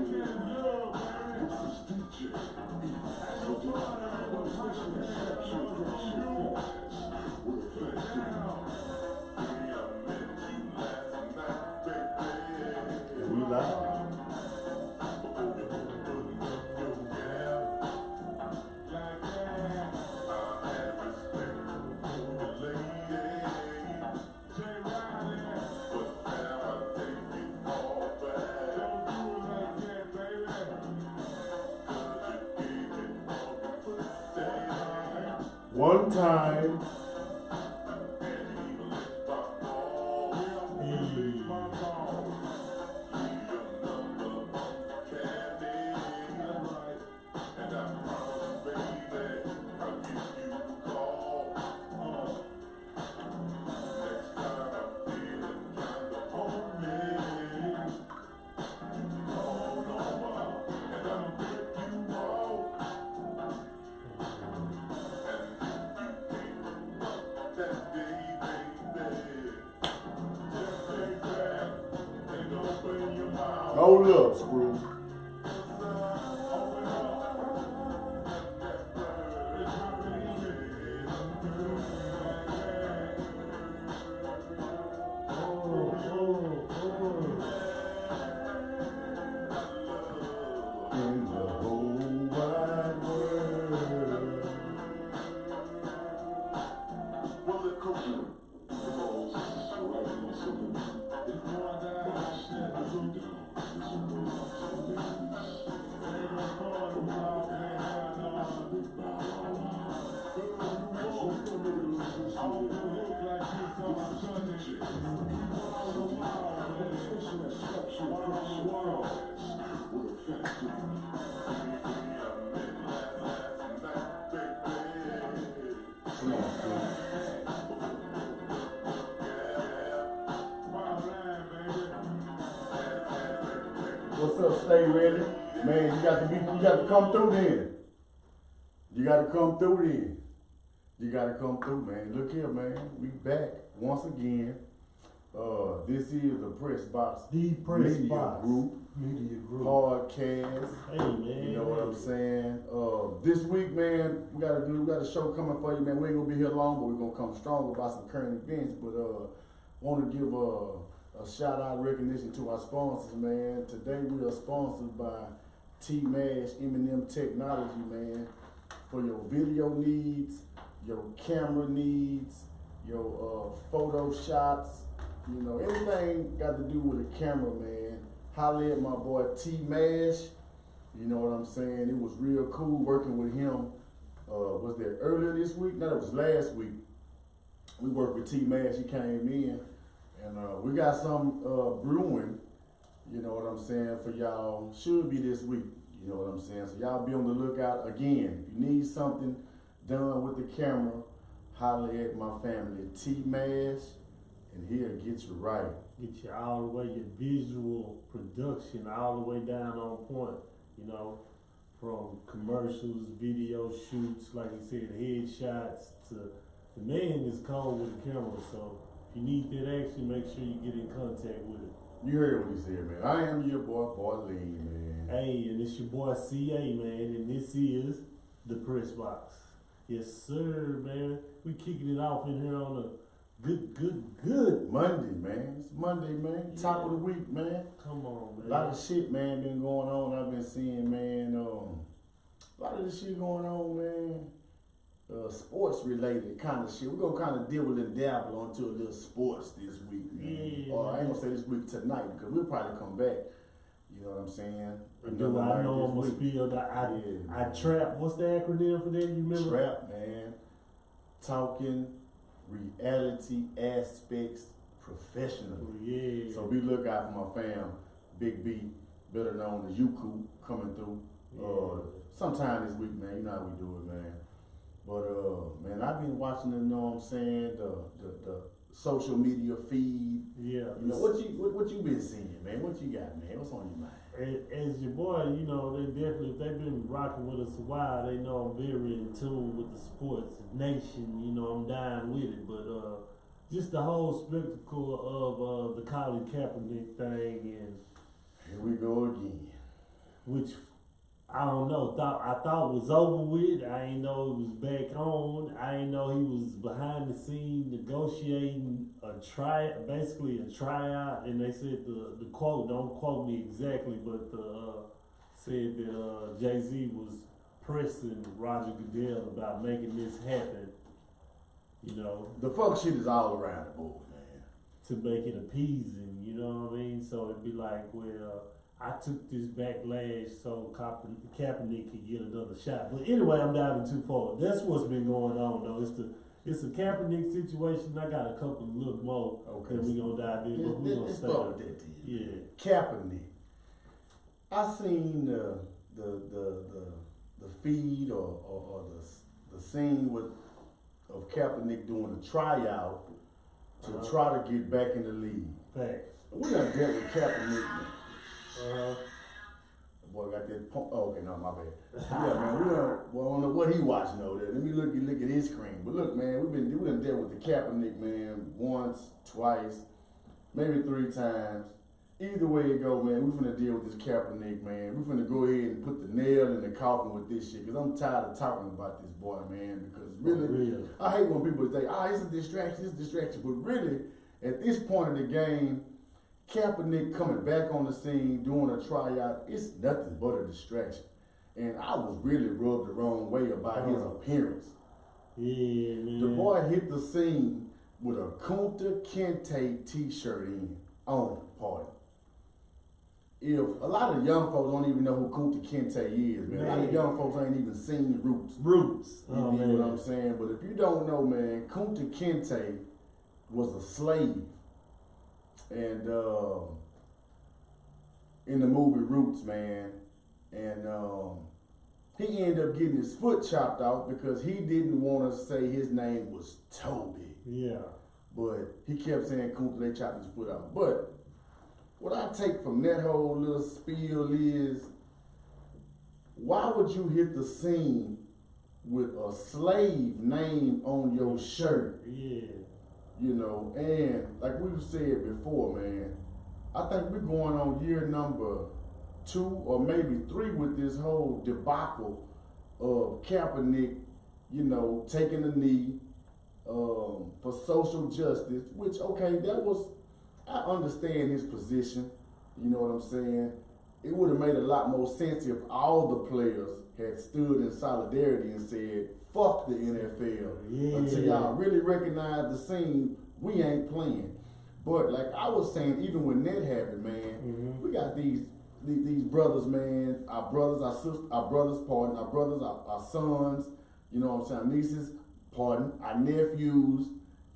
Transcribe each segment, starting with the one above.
We live. One time. Hold up, Screw. In the whole wide world. What's up, stay ready? Man, you got to come through then. You got to come through then. You got to come through, man. Look here, man. We back once again. This is the Pressbox Media Group podcast. Hey, man. You know what I'm saying? This week, man, we got a show coming for you, man. We ain't gonna be here long, but we're gonna come strong about some current events. But want to give a shout out recognition to our sponsors, man. Today we are sponsored by T-Mash M&M Technology, man. For your video needs, your camera needs, your photo shots, you know, anything got to do with a camera, man. Holla at my boy T-Mash. You know what I'm saying? It was real cool working with him. Was that earlier this week? No, it was last week. We worked with T-Mash. He came in, and we got some brewing. You know what I'm saying? For y'all, should be this week. You know what I'm saying? So y'all be on the lookout. Again, if you need something done with the camera, holla at my family T-Mash, and he'll get you right. Get you all the way, your visual production all the way down on point, you know, from commercials, video shoots, like you said, headshots, to the man is cold with the camera, so if you need that action, make sure you get in contact with it. You heard what he said, man. I am your boy Lee, man. Hey, and it's your boy CA, man, and this is the Pressbox. Yes, sir, man. We kicking it off in here on a good Monday, man. It's Monday, man. Yeah. Top of the week, man. Come on, man. A lot of shit, man, been going on. I've been seeing, man, a lot of this shit going on, man. Sports related kind of shit. We're gonna kind of dibble and dabble onto a little sports this week, man. Yeah, or I ain't gonna say this week tonight, because we'll probably come back. You know what I'm saying? Do I know I'm gonna spill the I trap? What's the acronym for that? You remember? Trap, man. Talking reality aspects professionally. Yeah. So be look out for my fam, Big B, better known as Yuku, coming through. Sometime this week, man. You know how we do it, man. But man, I've been watching the, you know what I'm saying, the social media feed. Yeah. You know what you been seeing, man? What you got, man? What's on your mind? As your boy, you know, they definitely, if they've been rocking with us a while, they know I'm very in tune with the sports nation. You know, I'm dying with it. But just the whole spectacle of the Colin Kaepernick thing, and here we go again. which I don't know. I thought was over with. I ain't know it was back on. I ain't know he was behind the scene negotiating basically a tryout. And they said the quote, don't quote me exactly, but said that Jay-Z was pressing Roger Goodell about making this happen. You know, the fuck shit is all around the board, man. To make it appeasing. You know what I mean? So it'd be like, well, I took this backlash so Kaepernick could get another shot. But anyway, I'm diving too far. That's what's been going on, though. It's a Kaepernick situation. I got a couple of little more that we gonna dive in, but we gonna stay on that to you. Yeah. Kaepernick. I seen the feed or the scene of Kaepernick doing a tryout to try to get back in the league. Facts. We done dealt with Kaepernick, man. The boy got that pump. Oh, okay, no, my bad. Yeah, man, we don't know what he watching over there. Let me look at his screen. But look, man, we done dealt with the Kaepernick, man, once, twice, maybe 3 times. Either way it go, man, we finna deal with this Kaepernick, man. We finna go ahead and put the nail in the coffin with this shit, cause I'm tired of talking about this boy, man. Because really, I hate when people say, it's a distraction, but really, at this point in the game, Kaepernick coming back on the scene, doing a tryout, it's nothing but a distraction. And I was really rubbed the wrong way about his appearance. Yeah, man. The boy hit the scene with a Kunta Kinte t-shirt on party. If a lot of young folks don't even know who Kunta Kinte is, man. A lot of young folks ain't even seen Roots. You know what I'm saying? But if you don't know, man, Kunta Kinte was a slave. And in the movie Roots, man, and he ended up getting his foot chopped off because he didn't want to say his name was Toby. Yeah. But he kept saying Kunta, they chopped his foot off. But what I take from that whole little spiel is, why would you hit the scene with a slave name on your shirt? Yeah. You know, and like we've said before, man, I think we're going on year number 2 or maybe 3 with this whole debacle of Kaepernick, you know, taking a knee for social justice, which, okay, I understand his position, you know what I'm saying? It would have made a lot more sense if all the players had stood in solidarity and said, fuck the NFL. Until y'all really recognize the scene, we ain't playing. But like I was saying, even when that happened, man, we got these brothers, man, our brothers, our sisters, our brothers, our sons, you know what I'm saying, nieces, our nephews,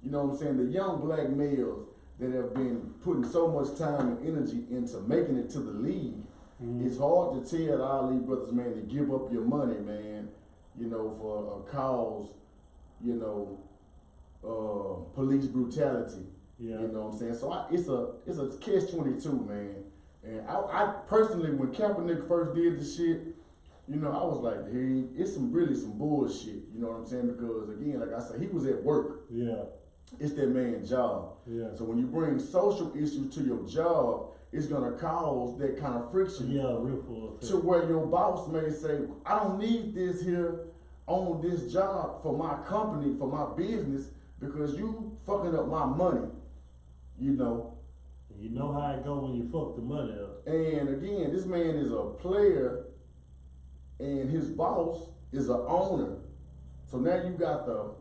you know what I'm saying, the young black males that have been putting so much time and energy into making it to the league. It's hard to tell all these brothers, man, to give up your money, man, you know, for a cause, you know, police brutality. Yeah. You know what I'm saying? So it's a catch-22, man. And I personally, when Kaepernick first did the shit, you know, I was like, hey, it's some bullshit. You know what I'm saying? Because again, like I said, he was at work. Yeah. It's that man's job. Yeah. So when you bring social issues to your job, it's gonna cause that kind of friction. Yeah, ripple effect. To where your boss may say, I don't need this here on this job for my company, for my business, because you fucking up my money. You know. You know how it go when you fuck the money up. And again, this man is a player, and his boss is an owner. So now you got the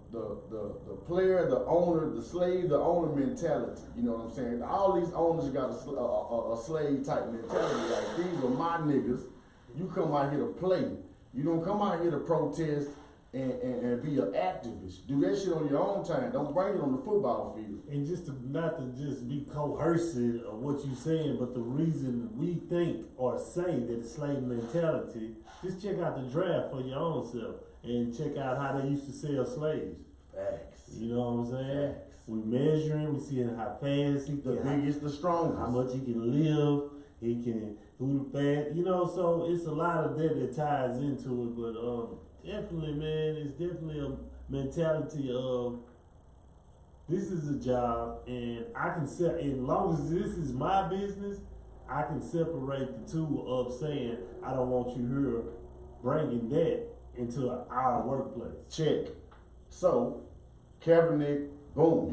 player, the owner, the slave, the owner mentality. You know what I'm saying? All these owners got a slave type mentality. Like, these are my niggas. You come out here to play. You don't come out here to protest and be an activist. Do that shit on your own time. Don't bring it on the football field. And not to just be coercive of what you're saying, but the reason we think or say that it's slave mentality, just check out the draft for your own self and check out how they used to sell slaves. Facts. You know what I'm saying? Facts. We measuring, we seeing how fast he The can, biggest, the strongest. how much he can live, he can do the fast, you know, so it's a lot of that ties into it, but definitely, man, it's definitely a mentality of, this is a job, and I can sell, as long as this is my business, I can separate the two of saying I don't want you here bringing that into our workplace. Check. So Kaepernick, boom,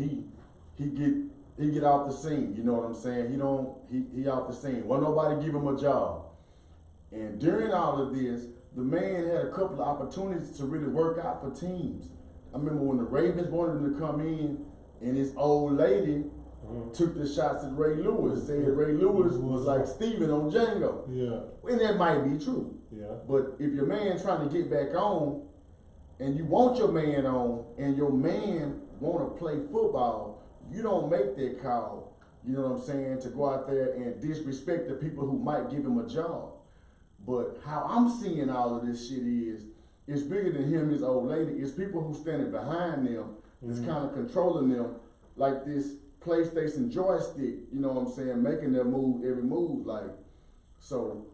he get off the scene. You know what I'm saying? He off the scene. Wasn't nobody give him a job. And during all of this, the man had a couple of opportunities to really work out for teams. I remember when the Ravens wanted him to come in, and his old lady took the shots at Ray Lewis, said Ray Lewis was like Steven on Django. Yeah. And that might be true. Yeah. But if your man trying to get back on, and you want your man on, and your man want to play football, you don't make that call, you know what I'm saying, to go out there and disrespect the people who might give him a job. But how I'm seeing all of this shit is, it's bigger than him, his old lady. It's people who standing behind them, that's kind of controlling them, like this PlayStation joystick, you know what I'm saying, making their move, every move, like. So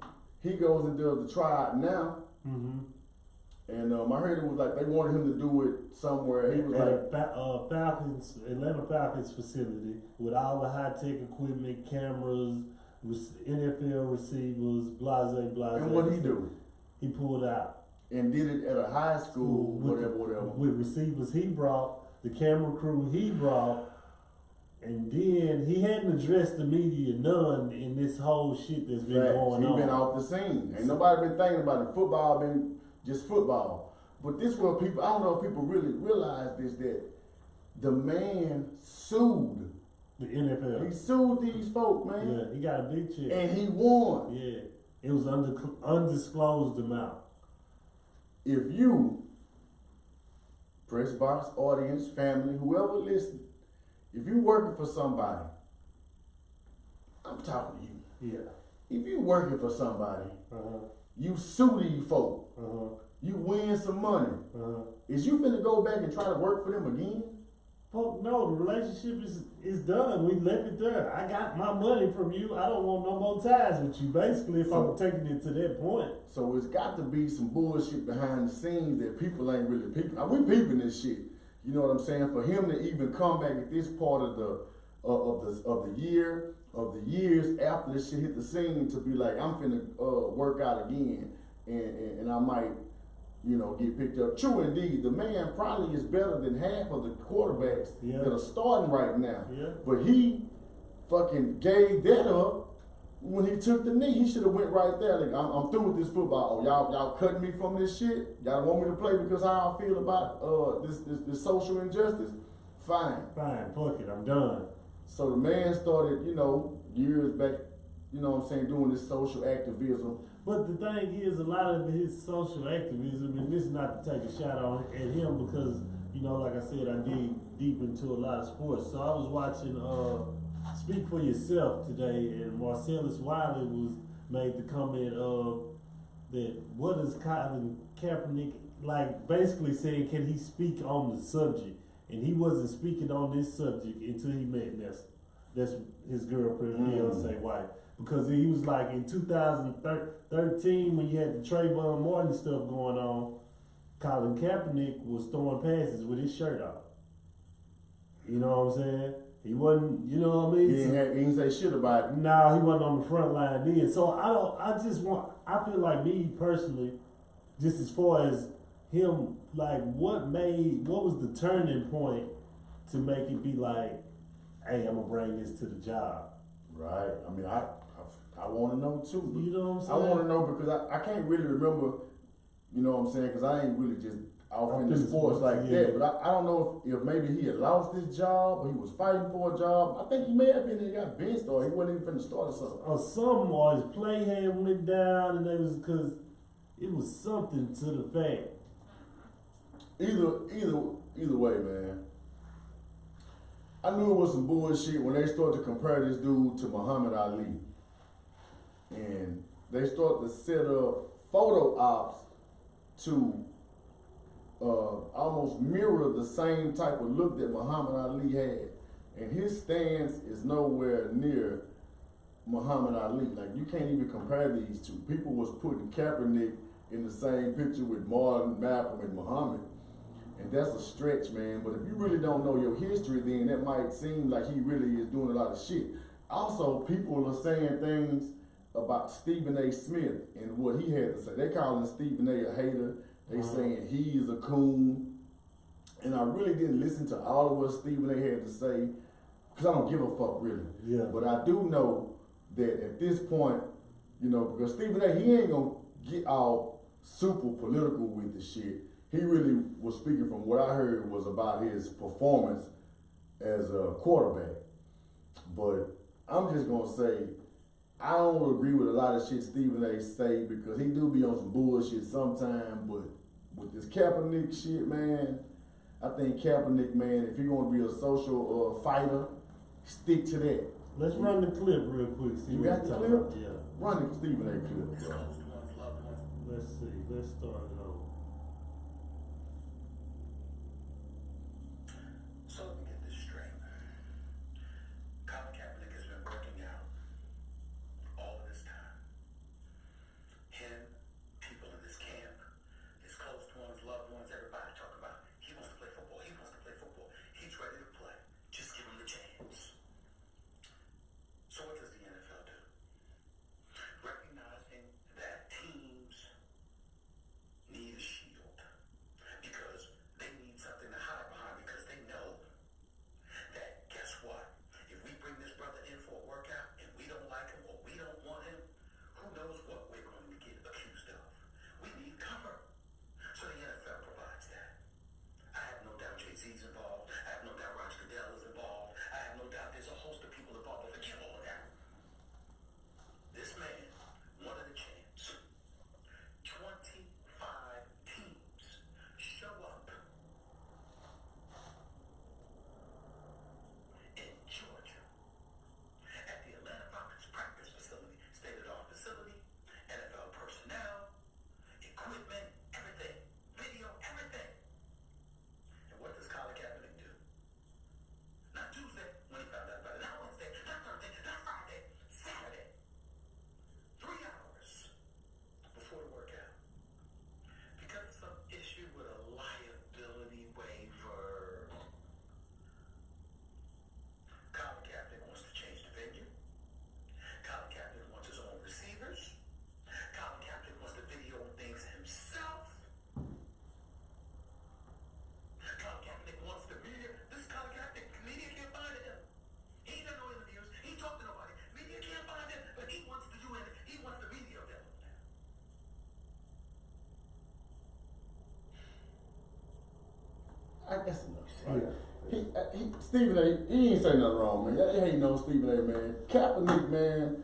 he goes and does the tryout now, and I heard it was like they wanted him to do it somewhere. He was Atlanta Falcons facility with all the high tech equipment, cameras, NFL receivers, blase. And what he do? He pulled out. And did it at a high school, whatever. With receivers he brought, the camera crew he brought, and then he hadn't addressed the media none in this whole shit that's been going on. He been off the scene. Ain't nobody been thinking about it. Football been just football. But this what people, I don't know if people really realize this, that the man sued. The NFL. He sued these folk, man. Yeah, he got a big check. And he won. Yeah. It was undisclosed amount. If you, Pressbox audience, family, whoever listens, if you working for somebody, I'm talking to you. Yeah. If you working for somebody, you sue these folk, you win some money, is you finna go back and try to work for them again? Fuck no, the relationship is done. We left it there. I got my money from you. I don't want no more ties with you. Basically, if I'm taking it to that point. So it's got to be some bullshit behind the scenes that people ain't really peeping. We peeping this shit. You know what I'm saying? For him to even come back at this part of the years after this shit hit the scene to be like, I'm finna work out again, and I might, you know, get picked up. True indeed, the man probably is better than half of the quarterbacks that are starting right now. Yeah. But he fucking gave that up when he took the knee. He should have went right there. Like, I'm through with this football. Oh, y'all cutting me from this shit? Y'all want me to play because how I feel about this social injustice? Fine. Fine, fuck it, I'm done. So the man started, you know, years back, you know what I'm saying, doing this social activism. But the thing is, a lot of his social activism, and this is not to take a shot at him because, you know, like I said, I dig deep into a lot of sports. So I was watching Speak for Yourself today, and Marcellus Wiley was made the comment that what is Colin Kaepernick, like basically saying, can he speak on the subject? And he wasn't speaking on this subject until he met Nessa. That's his girlfriend, Beyonce White. Because he was like in 2013 when you had the Trayvon Martin stuff going on, Colin Kaepernick was throwing passes with his shirt off. You know what I'm saying? He wasn't, you know what I mean? He didn't say shit about it. No, he wasn't on the front line then. So I feel like me personally, just as far as him, like what was the turning point to make it be like, hey, I'm gonna bring this to the job? Right. I mean, I want to know too. You know what I'm saying? I want to know because I can't really remember, you know what I'm saying, because I ain't really just off in the sports like that. But I don't know if maybe he had lost his job or he was fighting for a job. I think he may have been and got benched or he wasn't even finna start or something. Or his play had went down and because it was something to the fact. Either way, man. I knew it was some bullshit when they started to compare this dude to Muhammad Ali. And they started to set up photo ops to almost mirror the same type of look that Muhammad Ali had. And his stance is nowhere near Muhammad Ali. Like, you can't even compare these two. People was putting Kaepernick in the same picture with Martin, Malcolm, and Muhammad. And that's a stretch, man. But if you really don't know your history, then that might seem like he really is doing a lot of shit. Also, people are saying things about Stephen A. Smith and what he had to say. They calling Stephen A. hater. They saying he is a coon. And I really didn't listen to all of what Stephen A. had to say because I don't give a fuck really. Yeah. But I do know that at this point, you know, because Stephen A. he ain't gonna get all super political with the shit. He really was speaking from what I heard was about his performance as a quarterback. But I'm just gonna say, I don't agree with a lot of shit Stephen A. say because he do be on some bullshit sometime, but with this Kaepernick shit, man, I think Kaepernick, man, if you're gonna be a social fighter, stick to that. Let's run the clip real quick. See You got the clip? about. Yeah. Run the Stephen A. clip, bro. Let's see. Let's start it over. So let me get this straight. Colin Kaepernick has been working out all of this time. Him, people in this camp, his close ones, loved ones, everybody talk about he wants to play football. He wants to play football. He's ready to play. Just give him the chance. So what does the NFL do? Recognizing that teams need a shield because they need something to hide behind because they know that guess what? If we bring this brother in for a workout and we don't like him or we don't want him, who knows what we're going to get accused of? We need cover. So the NFL provides that. I have no doubt Jay-Z's involved. I have no doubt Roger Goodell is involved. I have no doubt there's a host of people involved. But forget all of that. This man wanted a chance. 25 teams show up in Georgia at the Atlanta Falcons practice facility, state-of-the-art facility, NFL personnel, equipment, everything, video, everything. And what does Colin Kaepernick do? Not Tuesday when he found out about it, not Wednesday, not Thursday, not Friday, Saturday. 3 hours before the workout. Because of some issue with a liability waiver. Colin Kaepernick wants to change the venue. Colin Kaepernick wants his own receivers. Colin Kaepernick wants to video things himself. Colin Kaepernick wants the media. This is Colin Kaepernick. The media can't find him. He ain't done no interviews. He ain't talked to nobody. Media can't find him, but he wants to do it. He wants the media available now. I guess enough. Right? Stephen A. He ain't say nothing wrong, man. Y'all ain't no Stephen A. man. Kaepernick, man,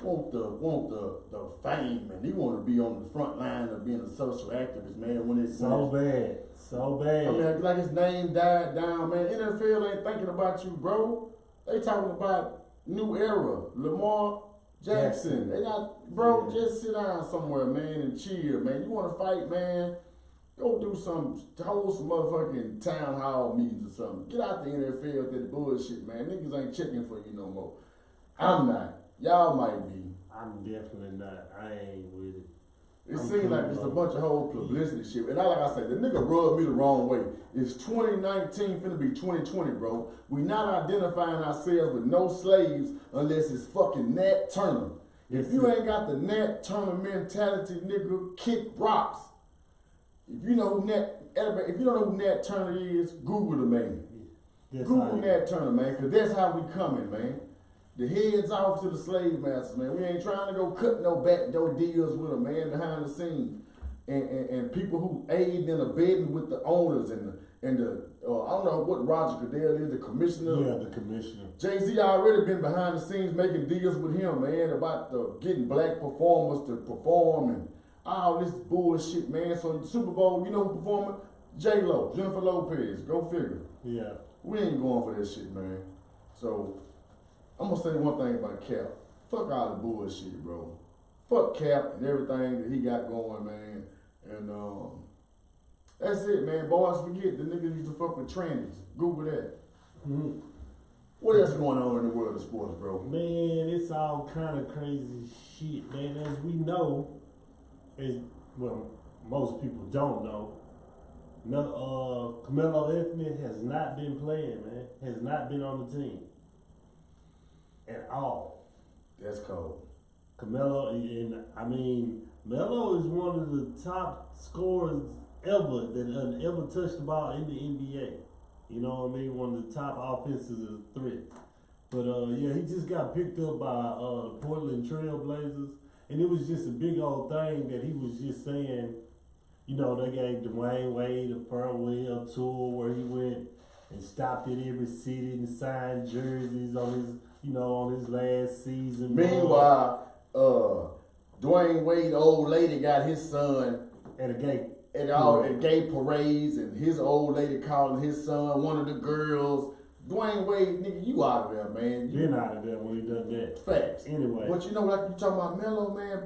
want the fame, and he want to be on the front line of being a social activist, man. When it's So bad. So bad. I mean, like his name died down, man. NFL ain't thinking about you, bro. They talking about new era, Lamar Jackson. They not, bro. Yeah. Just sit down somewhere, man, and chill, man. You want to fight, man? Go do some, hold some motherfucking town hall meetings or something. Get out the NFL with that bullshit, man. Niggas ain't checking for you no more. I'm not. Y'all might be. I'm definitely not. I ain't with it. It seems like it's a bunch of whole publicity shit. And like I said, the nigga rubbed me the wrong way. It's 2019, finna be 2020, bro. We not identifying ourselves with no slaves unless it's fucking Nat Turner. If you ain't got the Nat Turner mentality, nigga, kick rocks. If you know who if you don't know who Nat Turner is, Google the man. Google Nat Turner, man, because that's how we coming, man. The heads off to the slave masters, man. We ain't trying to go cut no backdoor deals with them, man, behind the scenes. And people who aid and abetting with the owners and the I don't know what Roger Goodell is, the commissioner. Yeah, the commissioner. Jay-Z already been behind the scenes making deals with him, man, about getting black performers to perform and all this bullshit, man. So the Super Bowl, you know who performing? J-Lo, Jennifer Lopez. Go figure. Yeah. We ain't going for that shit, man. So I'm gonna say one thing about Cap. Fuck all the bullshit, bro. Fuck Cap and everything that he got going, man. And that's it, man. Boys, forget the niggas used to fuck with trannies. Google that. Mm-hmm. What else going on in the world of sports, bro? Man, it's all kind of crazy shit, man. As we know, well, most people don't know. No, Carmelo Anthony has not been playing, man. Has not been on the team. at all. That's cold. Carmelo, and I mean, Melo is one of the top scorers ever that ever touched the ball in the NBA. You know what I mean? One of the top offensive threats. But yeah, he just got picked up by the Portland Trail Blazers, and it was just a big old thing that he was just saying. You know, they gave Dwayne Wade a farewell tour where he went and stopped at every city and signed jerseys on his, you know, on his last season. Meanwhile, Dwayne Wade, the old lady, got his son At a gate. at gay parades, and his old lady calling his son one of the girls. Dwayne Wade, nigga, you out of there, man. You Been out of there when he done that. facts. Anyway. But you know, like you talking about Melo, man.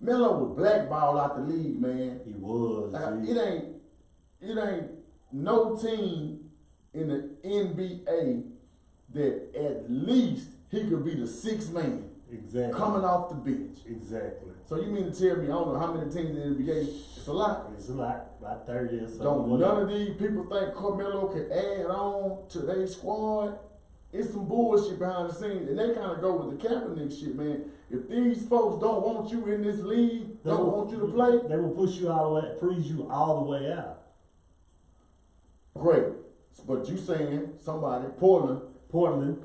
Melo was blackballed out the league, man. He was. Like, it ain't no team in the NBA that at least he could be the sixth man Exactly. coming off the bench. Exactly. So you mean to tell me, I don't know how many teams in the NBA, it's a lot. It's a lot. About 30 or something. Don't none of these people think Carmelo can add on to their squad? It's some bullshit behind the scenes, and they kind of go with the Kaepernick shit, man. If these folks don't want you in this league, don't want you to play, They will push you all the way, freeze you all the way out. great. But you saying somebody, Portland,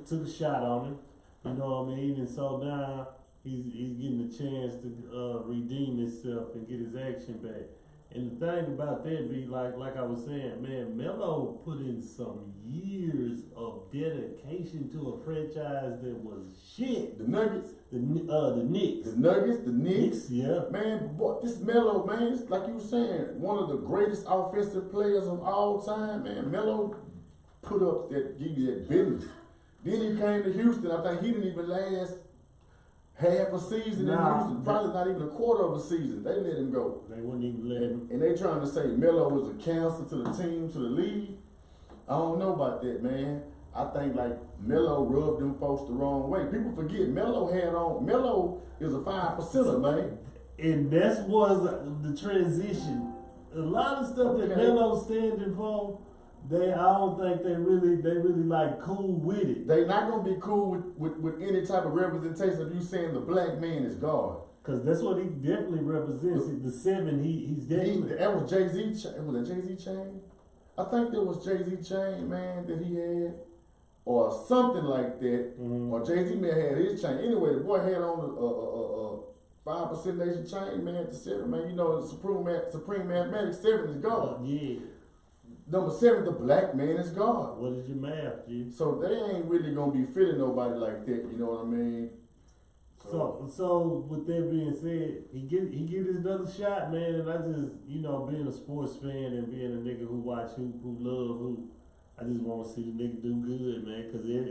took a shot on him. You know what I mean? And so now he's getting a chance to redeem himself and get his action back. And the thing about that be like I was saying, man, Melo put in some years of dedication to a franchise that was shit. the Nuggets, The Knicks. the Knicks, Yeah. man, boy, this Melo, man, it's like you were saying, one of the greatest offensive players of all time, man. Melo put up give you that business. Then he came to Houston. I think he didn't even last half a season in Houston. Probably not even a quarter of a season. They let him go. They wouldn't even let him. And they trying to say Melo was a cancer to the team, to the league. I don't know about that, man. I think like Melo rubbed them folks the wrong way. People forget Melo is a 5%er, man. And that was the transition. A lot of stuff that Melo's standing for, I don't think they really like cool with it. They not gonna be cool with any type of representation of you saying the black man is God. Cause that's what he definitely represents. The 7, he's definitely. That was Jay-Z. Was it Jay-Z chain? I think there was Jay-Z chain, man, that he had, or something like that. Mm-hmm. Or Jay-Z may have had his chain. Anyway, the boy had on a 5% nation chain, man. The 7, man. You know, the supreme mathematics. 7 is God. Yeah. Number 7, the black man is God. What is your math, G? So they ain't really gonna be feeling nobody like that. You know what I mean? So with that being said, he get his another shot, man. And I just, you know, being a sports fan and being a nigga who watch, who love, I just want to see the nigga do good, man.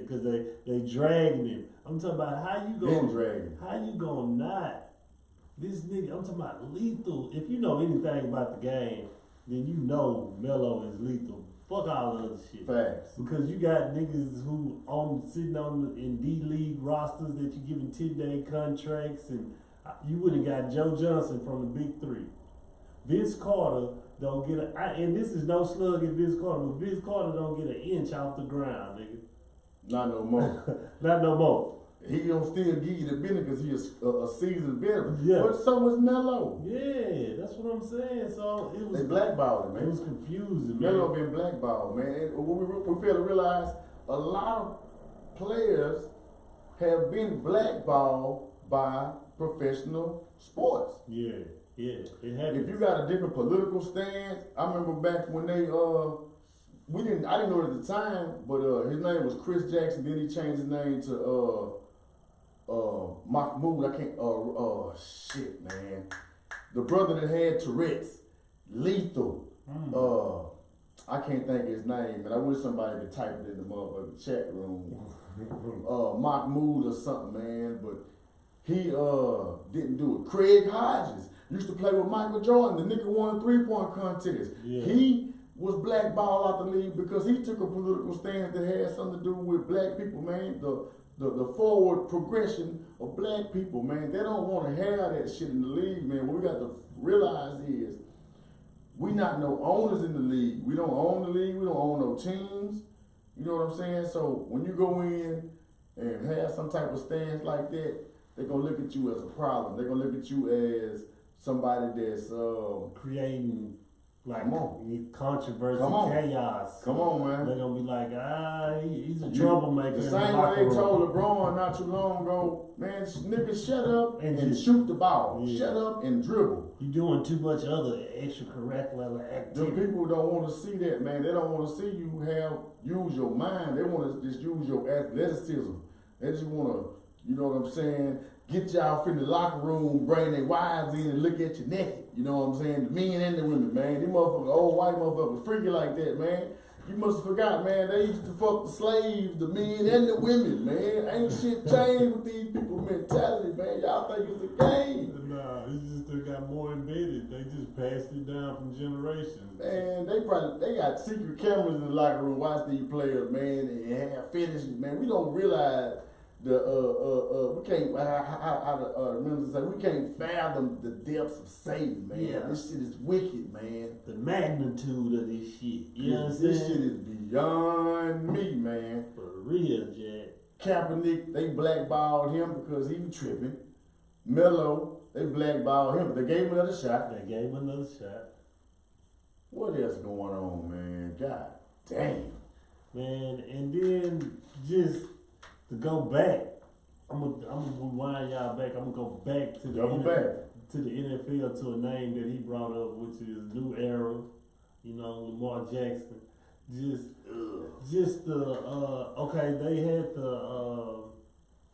Cause they dragging him. I'm talking about how you gonna not this nigga. I'm talking about lethal. If you know anything about the game, then you know Melo is lethal. Fuck all the other shit. Facts. Because you got niggas who sitting in D League rosters that you giving 10-day contracts, and you would have got Joe Johnson from the Big 3. Vince Carter don't get and this is no slug at Vince Carter, but Vince Carter don't get an inch off the ground, nigga. Not no more. Not no more. He gonna still give you the benefit because he's a seasoned veteran. Yeah. But so was Melo. Yeah, that's what I'm saying. So it was. They blackballed him, man. It was confusing, man. Melo been blackballed, man. And we fail to realize a lot of players have been blackballed by professional sports. Yeah, it happens. If you got a different political stance, I remember back when they I didn't know it at the time, but his name was Chris Jackson. Then he changed his name to Mahmoud. Shit, man. The brother that had Tourette's, Lethal. I can't think of his name, and I wish somebody could type it in the motherfucking chat room. Mahmoud or something, man. But he didn't do it. Craig Hodges used to play with Michael Jordan. The nigga won 3-point contest. Yeah. He was blackballed out the league because he took a political stance that had something to do with black people, man. The forward progression of black people, man. They don't want to have that shit in the league, man. What we got to realize is we not no owners in the league. We don't own the league. We don't own no teams. You know what I'm saying? So when you go in and have some type of stance like that, they're gonna look at you as a problem. They're gonna look at you as somebody that's creating like come on. controversy, Come on. chaos. Come on, man. They're gonna be like, he's a troublemaker. The same way they told LeBron not too long ago, man, nigga, shut up and shoot the ball. Yeah. Shut up and dribble. You're doing too much other extracurricular The activity. people don't want to see that, man. They don't want to see you use your mind. They want to just use your athleticism. They just want to, you know what I'm saying, get y'all in the locker room, bring their wives in and look at you naked. You know what I'm saying? The men and the women, man. These motherfuckers, old white motherfuckers, freaky like that, man. You must have forgot, man. They used to fuck the slaves, the men and the women, man. Ain't shit changed with these people's mentality, man. Y'all think it's a game. Nah, it's just they got more embedded. They just passed it down from generations. Man, they got secret cameras in the locker room, watch these players, man, and have finishes, man. We don't realize we can't we can't fathom the depths of Satan, man. Yeah. This shit is wicked, man. The magnitude of this shit. You know what I'm This saying? shit is beyond me, man. For real, Jack. Kaepernick, they blackballed him because he was tripping. Melo, they blackballed him, but they gave him another shot. They gave him another shot. What else going on, man? God damn. Man, and then just to go back, I'm gonna rewind y'all back. I'm gonna go back to the NFL to a name that he brought up, which is New Era. You know, Lamar Jackson. Just the okay, they had the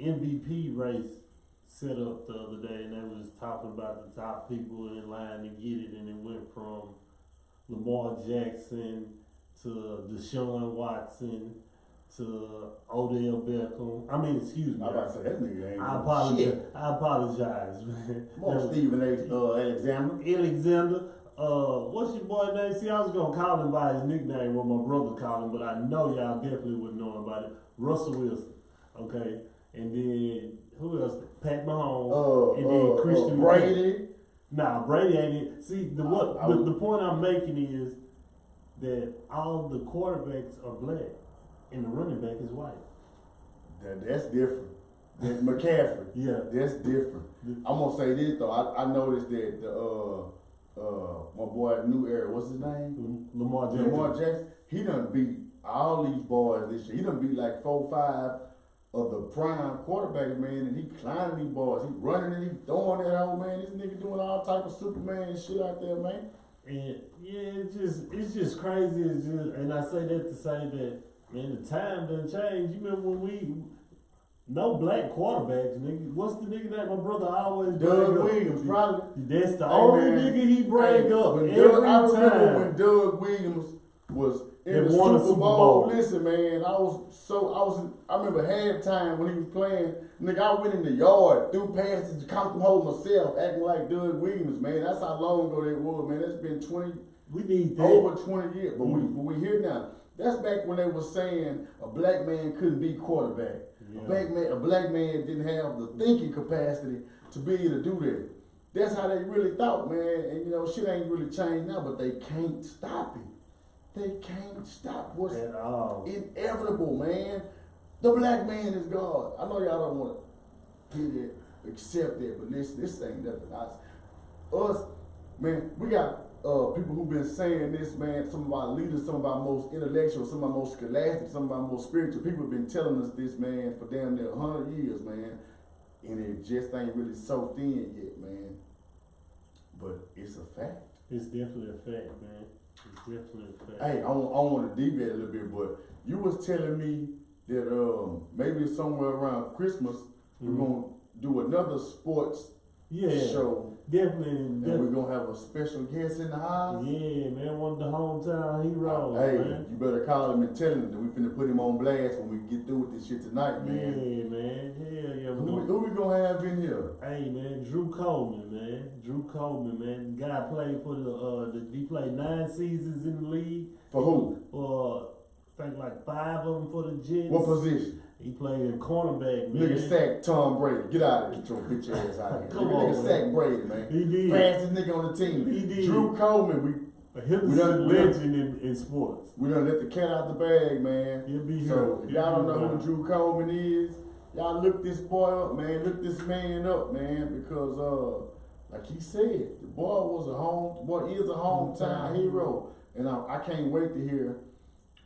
MVP race set up the other day, and they was talking about the top people in line to get it, and it went from Lamar Jackson to Deshaun Watson to Odell Beckham. I mean, excuse me. I'm about to say that nigga ain't I apologize. shit. I apologize, man. Come on, Stephen Alexander. Alexander. What's your boy name? See, I was gonna call him by his nickname, what my brother called him, but I know y'all definitely wouldn't know him by it. Russell Wilson. Okay, and then who else? Pat Mahomes. And then Christian Brady. Nah, Brady ain't it. See, the point I'm making is that all the quarterbacks are black and the running back is white. That's different. That's McCaffrey. Yeah. That's different. I'm gonna say this though. I noticed that my boy New Era, what's his name? Lamar Jackson. Lamar Jackson. He done beat all these boys this year. He done beat like 4 or 5 of the prime quarterbacks, man, and he climbing these boys. He running and he throwing that old man. This nigga doing all type of Superman shit out there, man. And yeah, it's just crazy. It's just, and I say that to say that, man, the time done changed. You remember when no black quarterbacks, nigga. What's the nigga that my brother always Doug bring up? Williams, probably. That's the only man. nigga he bring up When every I remember time. when Doug Williams was in They the won a Super Super Bowl. Bowl. Listen, man, I remember halftime when he was playing. Nigga, I went in the yard, threw passes, caught them home myself, acting like Doug Williams, man. That's how long ago that was, man. That's been We need that. over 20 years. But we here now. That's back when they were saying a black man couldn't be quarterback. Yeah. A black man didn't have the thinking capacity to be able to do that. That's how they really thought, man. And you know, shit ain't really changed now, but they can't stop it. They can't stop what's At all. inevitable, man. The black man is God. I know y'all don't want to hear that, accept that, but listen, this ain't nothing. Us, man, we got people who've been saying this, man. Some of our leaders, some of our most intellectual, some of our most scholastic, some of our most spiritual people have been telling us this, man, for damn near 100 years, man. And it just ain't really soaked in yet, man. But it's a fact. It's definitely a fact, man. It's definitely a fact. Hey, I want to deviate a little bit, but you was telling me that maybe somewhere around Christmas we're gonna do another sports show. Definitely. And we're gonna have a special guest in the house. Yeah, man, one of the hometown heroes, Hey, man. you better call him and tell him that we finna put him on blast when we get through with this shit tonight, man. Yeah, man. Hell yeah. Who we gonna have in here? Hey, man, Drew Coleman, man. Drew Coleman, man. The guy played for he played 9 seasons in the league. For who? For, I think like 5 of them for the Jets. What position? He played in cornerback, man. Nigga sacked Tom Brady. Get out of here, get your bitch ass out of here. Come on, Nigga sacked Brady, man. He did. Fastest nigga on the team. He did. Drew Coleman, Henderson legend in sports. We done let the cat out the bag, man. He'll be here. So if y'all don't know who Drew Coleman is, y'all look this boy up, man. Look this man up, man, because like he said, the boy is a hometown hero, and I can't wait to hear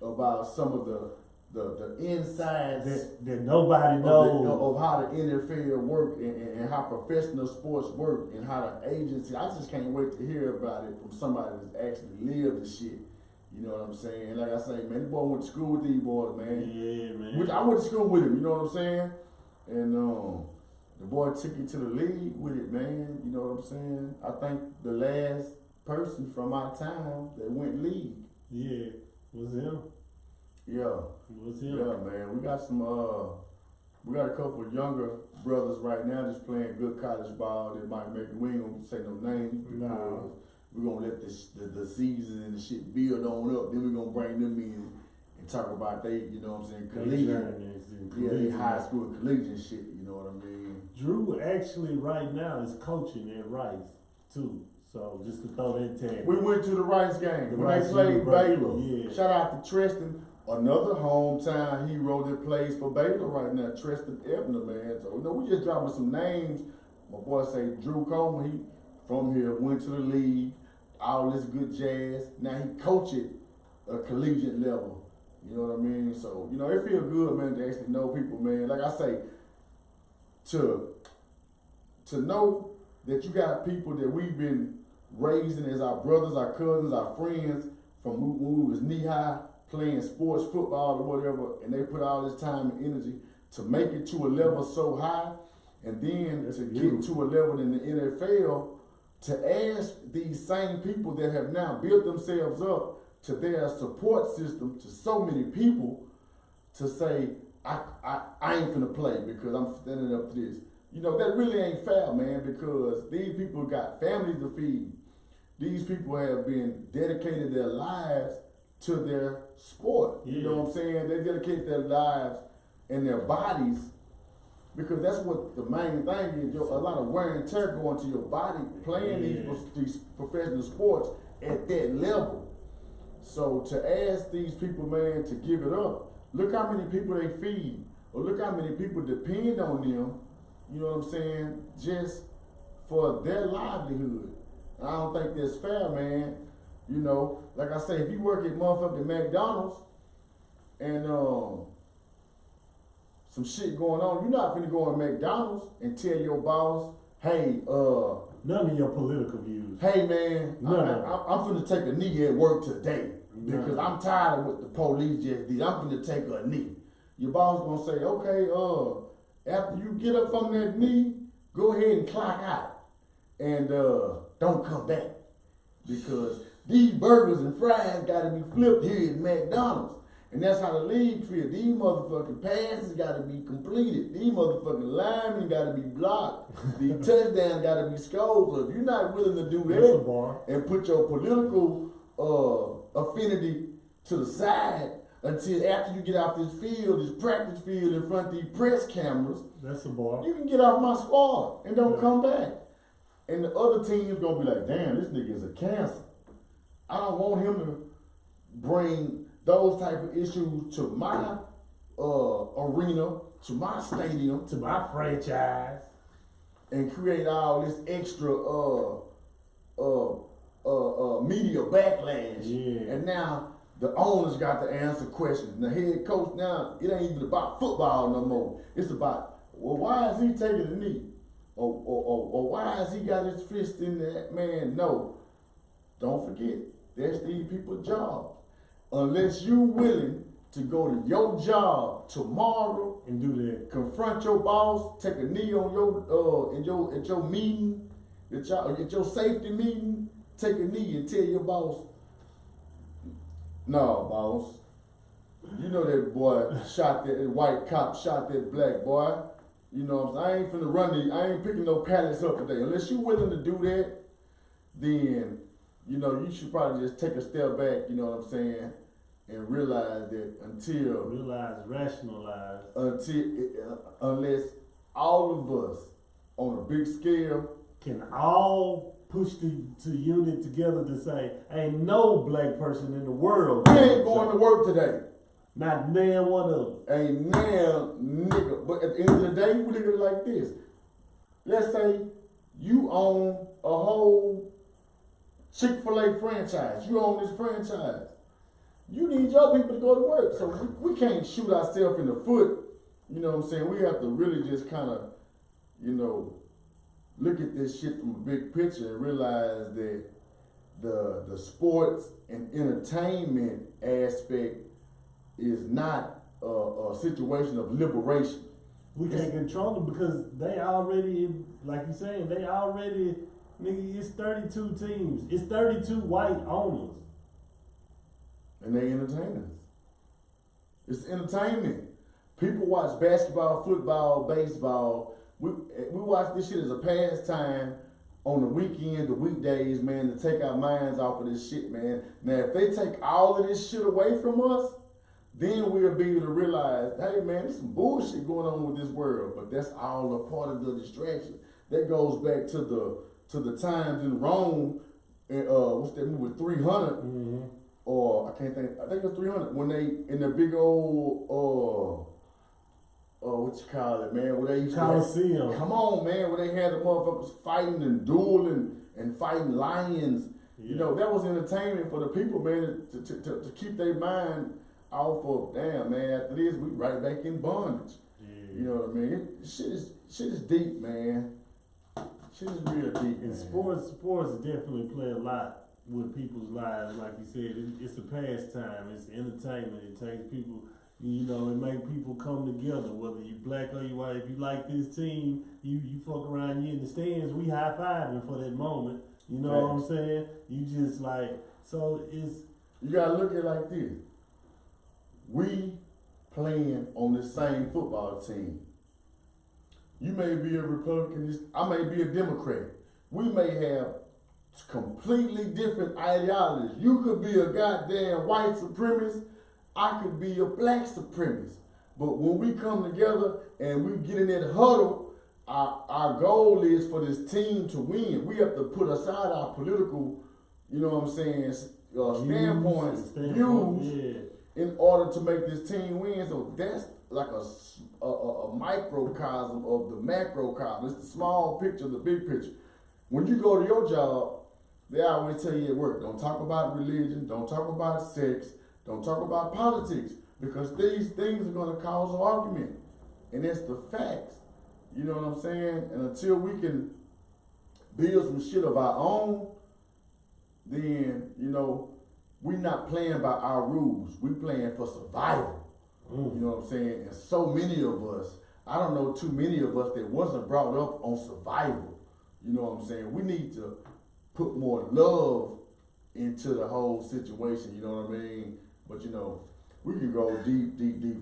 about some of the insides that nobody knows of how the NFL work and how professional sports work and how the agency. I just can't wait to hear about it from somebody that's actually lived the shit. You know what I'm saying? Like I say, man, the boy went to school with these boys, man. Yeah, man. Which I went to school with him. You know what I'm saying? And the boy took it to the league with it, man. You know what I'm saying? I think the last person from our town that went league. Yeah, was him. Yeah. Was him. Yeah, man. We got a couple of younger brothers right now just playing good college ball that might make it. We ain't gonna say no names because we're gonna let the season and the shit build on up. Then we're gonna bring them in and talk about you know what I'm saying, collegiate. High school and collegiate shit, you know what I mean? Drew actually right now is coaching at Rice too. So just to throw that tag. We went to the Rice game when they played Baylor. Yeah. Shout out to Treston, another hometown hero that plays for Baylor right now, Treston Ebner, man. So, you know, we just dropping some names. My boy say Drew Coleman, he from here, went to the league, all this good jazz. Now he coaching a collegiate level. You know what I mean? So, you know, it feel good, man, to actually know people, man. Like I say, to know that you got people that we've been raising as our brothers, our cousins, our friends from when we was knee high playing sports, football or whatever, and they put all this time and energy to make it to a level so high, and then to get to a level in the NFL, to ask these same people that have now built themselves up to their support system to so many people to say, I ain't gonna play because I'm standing up to this. You know, that really ain't fair, man, because these people got families to feed. These people have been dedicated their lives to their sport. Yeah. You know what I'm saying? They dedicate their lives and their bodies because that's what the main thing is. A lot of wear and tear going to your body playing these professional sports at that level. So to ask these people, man, to give it up, look how many people they feed, or look how many people depend on them, you know what I'm saying, just for their livelihood. And I don't think that's fair, man. You know, like I say, if you work at motherfucking McDonald's and some shit going on, you're not finna go to McDonald's and tell your boss, hey, none of your political views. Hey man, I'm finna take a knee at work today because I'm tired of what the police just did. I'm finna take a knee. Your boss gonna say, okay, after you get up from that knee, go ahead and clock out and don't come back because these burgers and fries gotta be flipped here at McDonald's. And that's how the league feel. These motherfucking passes gotta be completed. These motherfucking linemen gotta be blocked. The touchdowns gotta be scored. So if you're not willing to do that and put your political affinity to the side until after you get off this field, this practice field in front of these press cameras, that's a bar. You can get off my squad and don't come back. And the other team's gonna be like, damn, this nigga is a cancer. I don't want him to bring those type of issues to my arena, to my stadium, to my franchise, and create all this extra media backlash. Yeah. And now the owners got to answer questions. The head coach now, it ain't even about football no more. It's about, well, why is he taking a knee? Or why has he got his fist in that man? No. Don't forget, that's these people's job. Unless you willing to go to your job tomorrow and do that, confront your boss, take a knee on your at your meeting, at your safety meeting, take a knee and tell your boss, no, boss. You know that boy shot that white cop shot that black boy. You know what I'm saying? I ain't finna run I ain't picking no pallets up today. Unless you willing to do that, then you know you should probably just take a step back, you know what I'm saying, and realize that rationalize unless all of us on a big scale can all push to unit together to say, ain't no black person in the world. We ain't going to work today. Not nan one of them. Ain't now, nigga. But at the end of the day, we look at it like this. Let's say you own a whole Chick-fil-A franchise. You own this franchise. You need your people to go to work. So we can't shoot ourselves in the foot. You know what I'm saying? We have to really just kind of, you know, look at this shit from a big picture and realize that the sports and entertainment aspect is not a situation of liberation. We can't control them because they already, like you saying, nigga, it's 32 teams. It's 32 white owners. And they entertain us. It's entertainment. People watch basketball, football, baseball. We watch this shit as a pastime on the weekend, the weekdays, man, to take our minds off of this shit, man. Now, if they take all of this shit away from us, then we'll be able to realize, hey, man, there's some bullshit going on with this world. But that's all a part of the distraction. That goes back to the times in Rome. What's that movie? 300. Mm-hmm. Or I think it was 300 when they in the big old what you call it, man? Where they used Coliseum. Come on, man, where they had the motherfuckers fighting and dueling and fighting lions. Yeah. You know, that was entertainment for the people, man, to keep their mind off of, damn, man, after this, we right back in bondage. Yeah. You know what I mean? Shit is deep, man. Shit is real deep. And sports definitely play a lot with people's lives. Like you said, it's a pastime, it's entertainment. It takes people, you know, it make people come together, whether you black or you white. If you like this team, you fuck around, you in the stands, we high-fiving for that moment. You know what I'm saying? You just like, so it's... You gotta look at it like this. We playing on the same football team. You may be a Republican, I may be a Democrat. We may have completely different ideologies. You could be a goddamn white supremacist, I could be a black supremacist. But when we come together and we get in that huddle, our goal is for this team to win. We have to put aside our political, you know what I'm saying, standpoints, views, in order to make this team win. So that's like a microcosm of the macrocosm. It's the small picture, the big picture. When you go to your job, they always tell you at work, don't talk about religion, don't talk about sex, don't talk about politics, because these things are going to cause an argument. And that's the facts. You know what I'm saying? And until we can build some shit of our own, then, you know, we're not playing by our rules. We're playing for survival. You know what I'm saying? And so many of us, I don't know too many of us that wasn't brought up on survival. You know what I'm saying? We need to put more love into the whole situation, you know what I mean? But, you know, we can go deep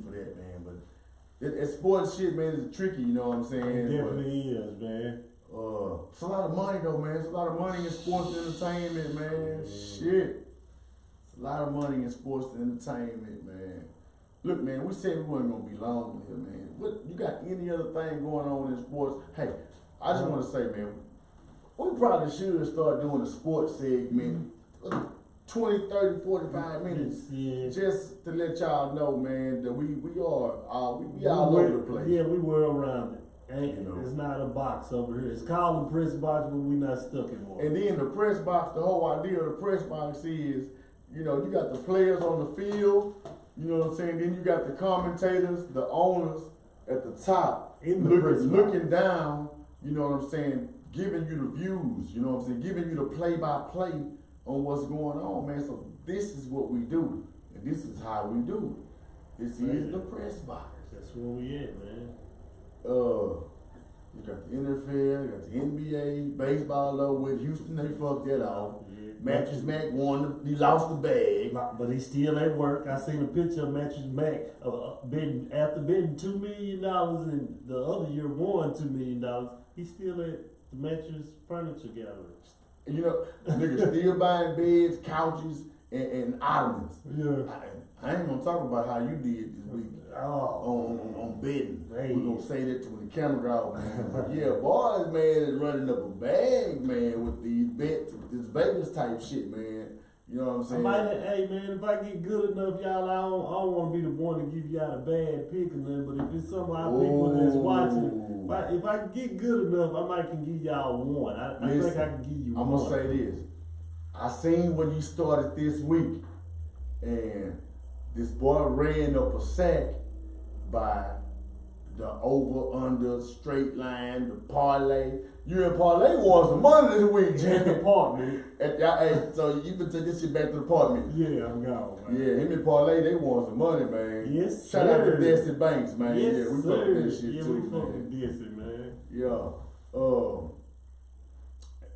for that, man. But that sports shit, man, is tricky, you know what I'm saying? It definitely is, man. It's a lot of money, though, man. It's a lot of money in sports and entertainment, man. Shit. It's a lot of money in sports and entertainment, man. Look, man, we said we weren't going to be long here, man. What, you got any other thing going on in sports? Hey, I just want to say, man, we probably should start doing a sports segment, 20, 30, 45 minutes, just to let y'all know, man, that we all over the place. Yeah, we were around it. It's not a box over here. It's called the press box, but we're not stuck in one. And then the press box, the whole idea of the press box is, you know, you got the players on the field, you know what I'm saying? Then you got the commentators, the owners at the top, looking down, you know what I'm saying, giving you the views, you know what I'm saying, giving you the play-by-play on what's going on, man. So this is what we do, and this is how we do it. This is the press box. That's where we at, man. You got the NFL, you got the NBA, baseball though with Houston, they fucked that off. Yeah. Mattress Mac won, he lost the bag. But he's still at work. I seen a picture of Mattress Mac after bidding $2 million and the other year won $2 million. He's still at the Mattress Furniture Gallery. You know, niggas still buying beds, couches, and ottomans. Yeah. I ain't gonna talk about how you did this week on betting. Hey. We're gonna say that to when the camera go out, man. But yeah, boys, man, is running up a bag, man, with these bets, with this Vegas type shit, man. You know what I'm saying? Hey man, if I get good enough, y'all, I don't want to be the one to give y'all a bad pick or nothing, but if it's some of our people that's watching, if I can get good enough, I might can give y'all one. I think I can give you one. I'm gonna say this. I seen when you started this week, and this boy ran up a sack by the over, under, straight line, the parlay. You and parlay won some money this week, Jimmy. Apartment. Hey, so you can take this shit back to the apartment. Yeah, I'm gone, man. Yeah, him and parlay, they won some money, man. Yes, Shout sir. out to Desi Banks, man. Yes, yeah, we sir. fuck with this shit yeah, too, we fuck man. with Desi, man. Yeah.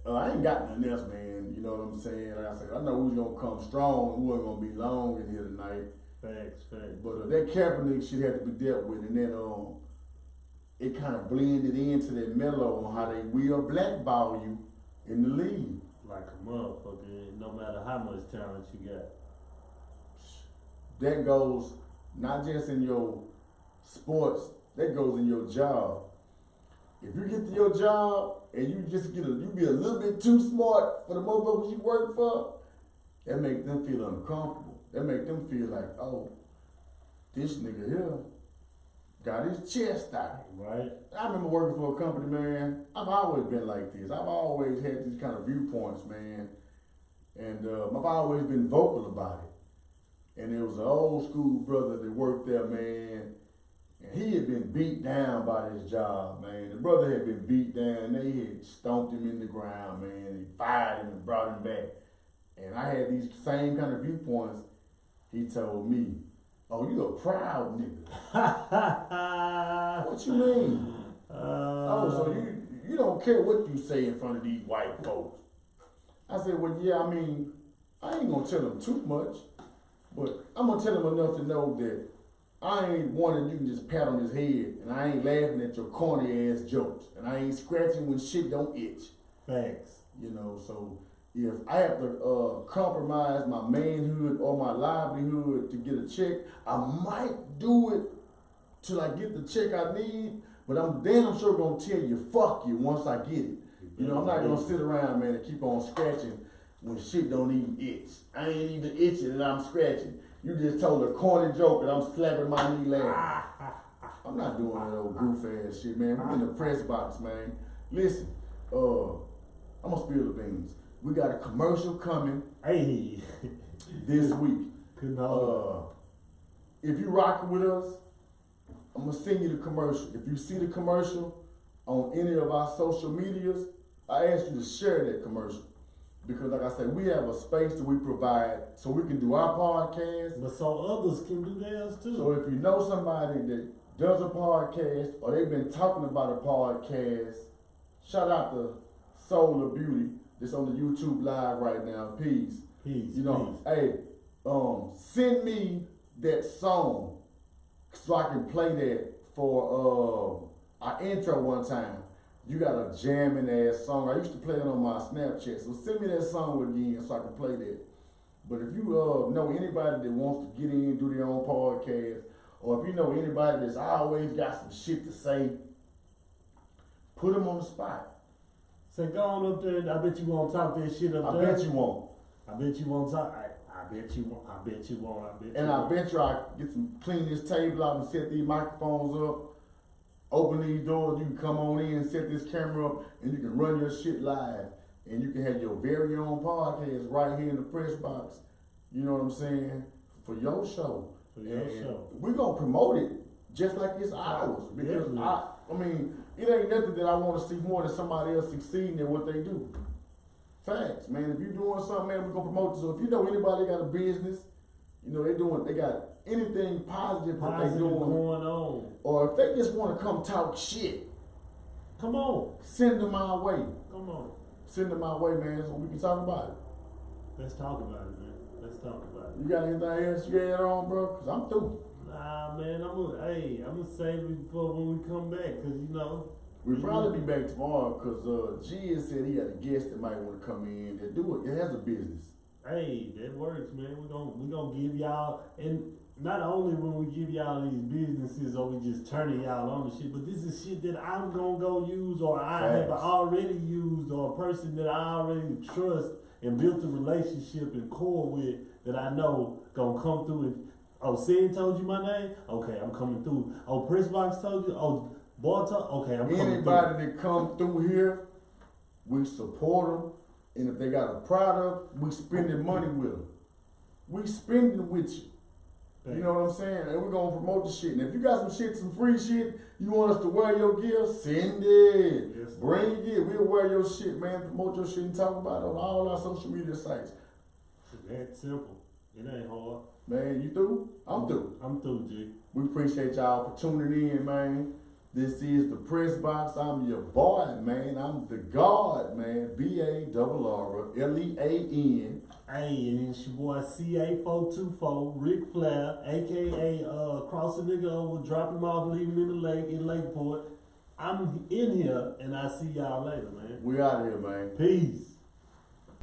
I ain't got nothing else, man. You know what I'm saying? Like I said, I know we was gonna come strong. We wasn't gonna be long in here tonight. Facts. But that Kaepernick shit had to be dealt with, and then it kind of blended into that mellow on how they will blackball you in the league. Like a motherfucker, no matter how much talent you got. That goes not just in your sports, that goes in your job. If you get to your job and you just you be a little bit too smart for the motherfuckers you work for, that make them feel uncomfortable. That make them feel like, oh, this nigga here got his chest out. Right. I remember working for a company, man. I've always been like this. I've always had these kind of viewpoints, man. And I've always been vocal about it. And there was an old school brother that worked there, man. And he had been beat down by this job, man. The brother had been beat down. They had stomped him in the ground, man. They fired him and brought him back. And I had these same kind of viewpoints. He told me, oh, you a proud nigga. What you mean? So you don't care what you say in front of these white folks. I said, well, yeah, I mean, I ain't gonna tell them too much, but I'm gonna tell them enough to know that I ain't one that you can just pat on his head, and I ain't laughing at your corny ass jokes, and I ain't scratching when shit don't itch. Thanks. You know, so if I have to compromise my manhood or my livelihood to get a check, I might do it till I get the check I need, but I'm damn sure gonna tell you fuck you once I get it. You know, I'm not gonna sit around, man, and keep on scratching when shit don't even itch. I ain't even itching and I'm scratching. You just told a corny joke and I'm slapping my knee laughing. I'm not doing that old goof ass shit, man. We in the press box, man. Listen, I'm gonna spill the beans. We got a commercial coming this week. If you rockin' with us, I'm gonna send you the commercial. If you see the commercial on any of our social medias, I ask you to share that commercial. Because like I said, we have a space that we provide so we can do our podcast. But so others can do theirs too. So if you know somebody that does a podcast or they've been talking about a podcast, shout out to Soul of Beauty that's on the YouTube live right now. Peace. Peace. You know, hey, send me that song so I can play that for our intro one time. You got a jamming ass song. I used to play it on my Snapchat. So send me that song again so I can play that. But if you know anybody that wants to get in and do their own podcast, or if you know anybody that's always got some shit to say, put them on the spot. So go on up there and I bet you won't talk that shit up I there. bet you won't. I bet you won't talk. I bet you won't. I bet you won't. I bet you And won't. I bet you I get some clean this table out and set these microphones up. Open these doors, you can come on in, set this camera up, and you can run your shit live. And you can have your very own podcast right here in the press box. You know what I'm saying? For your show. For your show. We're going to promote it just like it's ours. Because I mean, it ain't nothing that I want to see more than somebody else succeeding in what they do. Facts, man. If you're doing something, man, we're going to promote it. So if you know anybody got a business, you know, they got anything positive that they doing going on. Or if they just want to come talk shit, come on. Send them my way. Come on. Send them my way, man, so we can talk about it. Let's talk about it, man. Let's talk about it. You got anything else you add on, bro? Cause I'm through. Nah, man, I'm gonna save it for when we come back, cause you know. We'll probably be back tomorrow, cause G said he had a guest that might want to come in that has a business. Hey, that works, man. We gonna give y'all, and not only when we give y'all these businesses or we just turning y'all on the shit, but this is shit that I'm gonna go use or I have Facts. already used or a person that I already trust and built a relationship and core with that I know gonna come through and oh, Sid told you my name? Okay, I'm coming through. Oh, Pressbox told you? Oh, Boy told, okay, I'm coming through. Anybody that come through here, we support them. And if they got a product, we spending money with them. We spending with you. You know what I'm saying? And we're gonna promote the shit. And if you got some shit, some free shit, you want us to wear your gear, send it. Yes, Bring your gear. We'll wear your shit, man. Promote your shit and talk about it on all our social media sites. That simple. It ain't hard. Man, you through? I'm through. I'm through, G. We appreciate y'all for tuning in, man. This is the Press Box. I'm your boy, man. I'm the God, man. BARRLEAN. Hey, and it's your boy CA424, Ric Flair, aka cross a nigga over, drop him off, leave him in the lake in Lakeport. I'm in here, and I see y'all later, man. We out of here, man. Peace.